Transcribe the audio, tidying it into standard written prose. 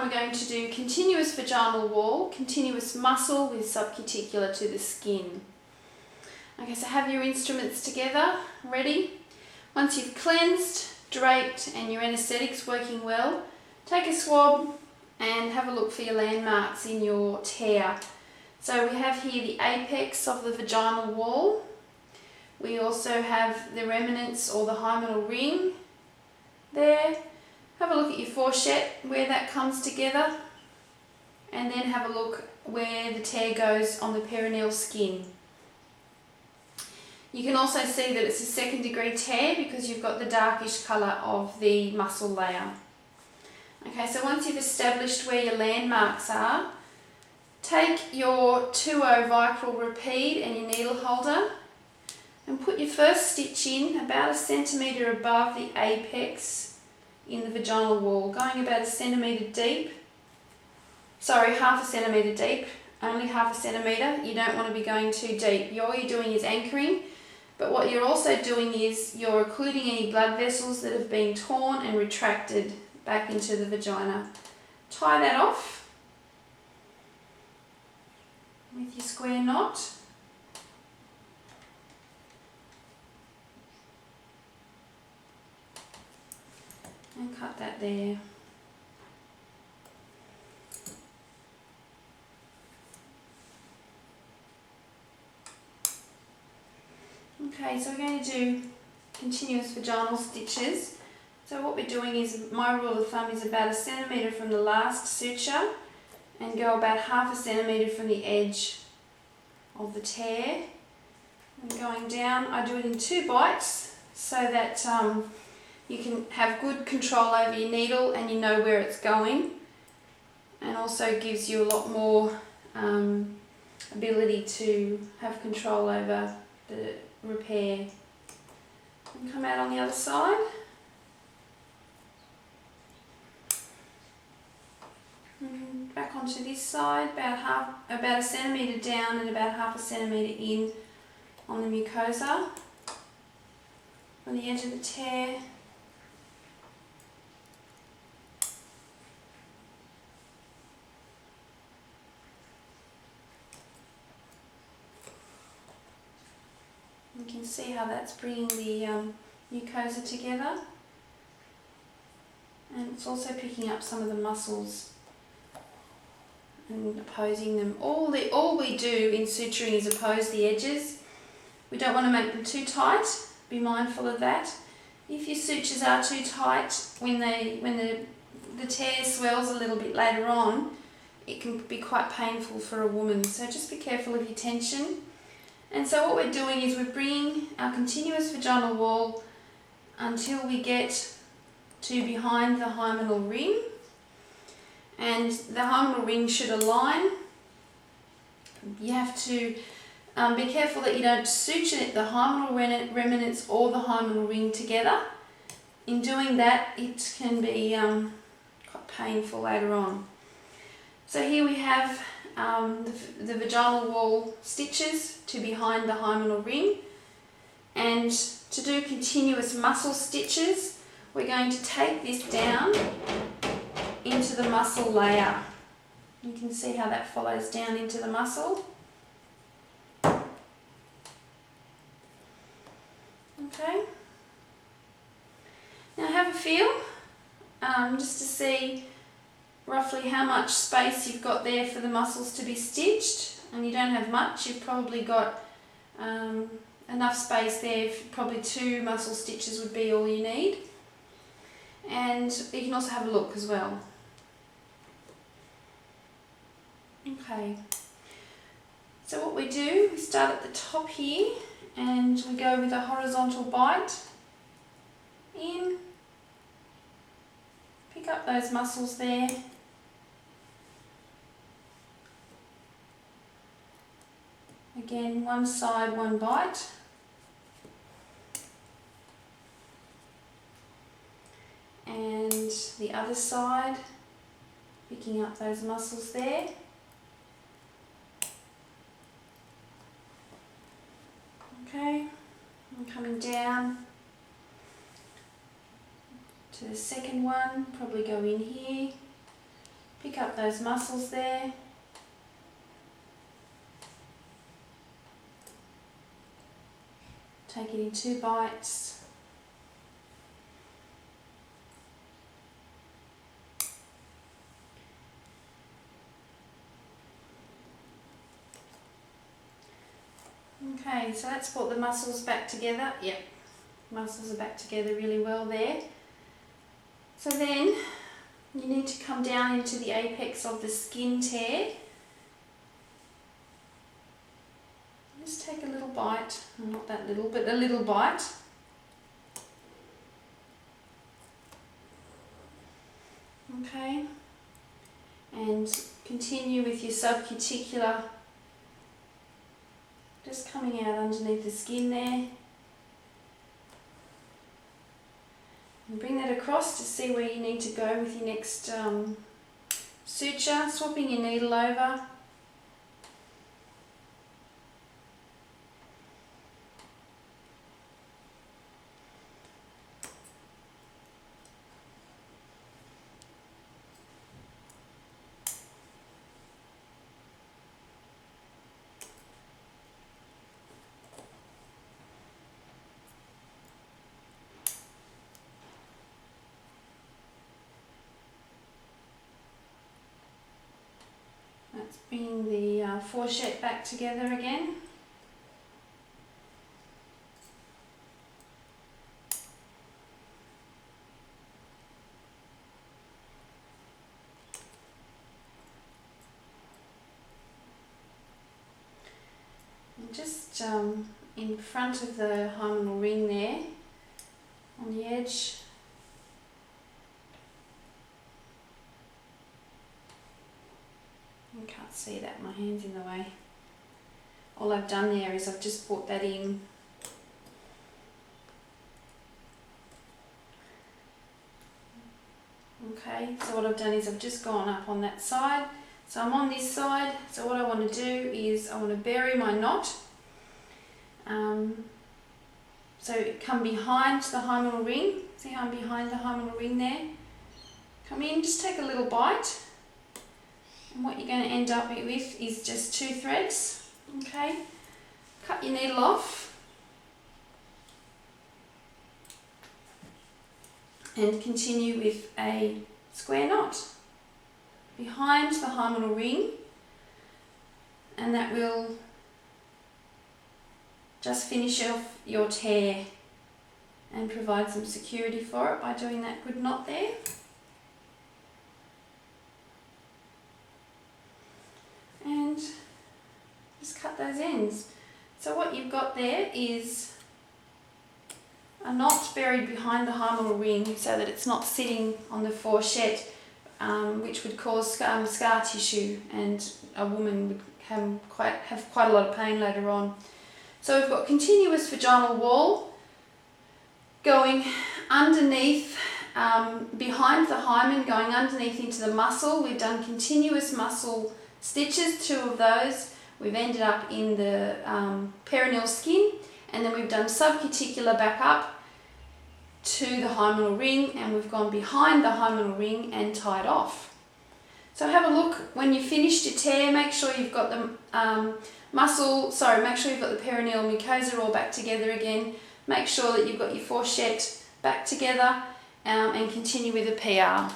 we're going to do continuous vaginal wall, continuous muscle with subcuticular to the skin. Okay, so have your instruments together, ready? Once you've cleansed, draped and your anaesthetic's working well, take a swab and have a look for your landmarks in your tear. So we have here the apex of the vaginal wall. We also have the remnants or the hymenal ring there. Have a look at your fourchette, where that comes together, and then have a look where the tear goes on the perineal skin. You can also see that it's a second degree tear because you've got the darkish colour of the muscle layer. Okay, so once you've established where your landmarks are, take your 2/0 vicryl repeat and your needle holder and put your first stitch in about 1 centimetre above the apex in the vaginal wall, going about 1 centimetre deep. Sorry, 1/2 centimetre deep, only 1/2 centimetre. You don't want to be going too deep. All you're doing is anchoring, but what you're also doing is you're occluding any blood vessels that have been torn and retracted back into the vagina. Tie that off with your square knot. And cut that there. Okay, so we're going to do continuous vaginal stitches. So what we're doing is, my rule of thumb is about 1 centimetre from the last suture and go about 1/2 centimetre from the edge of the tear. And going down, I do it in 2 bites so that you can have good control over your needle and you know where it's going, and also gives you a lot more ability to have control over the repair. And come out on the other side. And back onto this side, about 1 centimetre down and about 1/2 centimetre in on the mucosa on the edge of the tear. You can see how that's bringing the mucosa together, and it's also picking up some of the muscles and opposing them. All we do in suturing is oppose the edges. We don't want to make them too tight. Be mindful of that. If your sutures are too tight, when the tear swells a little bit later on, it can be quite painful for a woman. So just be careful of your tension. And so what we're doing is we're bringing our continuous vaginal wall until we get to behind the hymenal ring, and the hymenal ring should align. You have to be careful that you don't suture the hymenal remnants or the hymenal ring together. In doing that, it can be quite painful later on. So here we have the vaginal wall stitches to behind the hymenal ring, and to do continuous muscle stitches, we're going to take this down into the muscle layer. You can see how that follows down into the muscle. Okay. Now have a feel, just to see roughly how much space you've got there for the muscles to be stitched, and you don't have much. You've probably got enough space there. Probably 2 muscle stitches would be all you need, and you can also have a look as well. Okay, so what we do, we start at the top here and we go with a horizontal bite in, pick up those muscles there, again one side, one bite, and the other side, picking up those muscles there. Okay, I'm coming down to the second one, probably go in here, Pick up those muscles there. Take it in 2 bites. Okay, so that's brought the muscles back together. Yep, muscles are back together really well there. So then you need to come down into the apex of the skin tear. Just take a little bite, not that little, but a little bite. Okay, and continue with your subcuticular, just coming out underneath the skin there. And bring that across to see where you need to go with your next suture, swapping your needle over. Let's bring the fourchette back together again. And just in front of the hymenal ring there, on the edge, you can't see that, my hand's in the way. All I've done there is I've just brought that in. Okay, so what I've done is I've just gone up on that side. So I'm on this side, so what I want to do is I want to bury my knot. So come behind the hymenal ring. See how I'm behind the hymenal ring there? Come in, just take a little bite. And what you're going to end up with is just 2 threads. Okay, cut your needle off. And continue with a square knot behind the hymenal ring, and that will just finish off your tear and provide some security for it by doing that good knot there. And just cut those ends. So what you've got there is a knot buried behind the hymenal ring so that it's not sitting on the fourchette, which would cause scar tissue, and a woman would have quite a lot of pain later on. So we've got continuous vaginal wall going underneath, behind the hymen, going underneath into the muscle. We've done continuous muscle stitches, 2 of those. We've ended up in the perineal skin, and then we've done subcuticular back up to the hymenal ring, and we've gone behind the hymenal ring and tied off. So have a look when you've finished your tear. Make sure you've got the make sure you've got the perineal mucosa all back together again. Make sure that you've got your fourchette back together, and continue with the PR.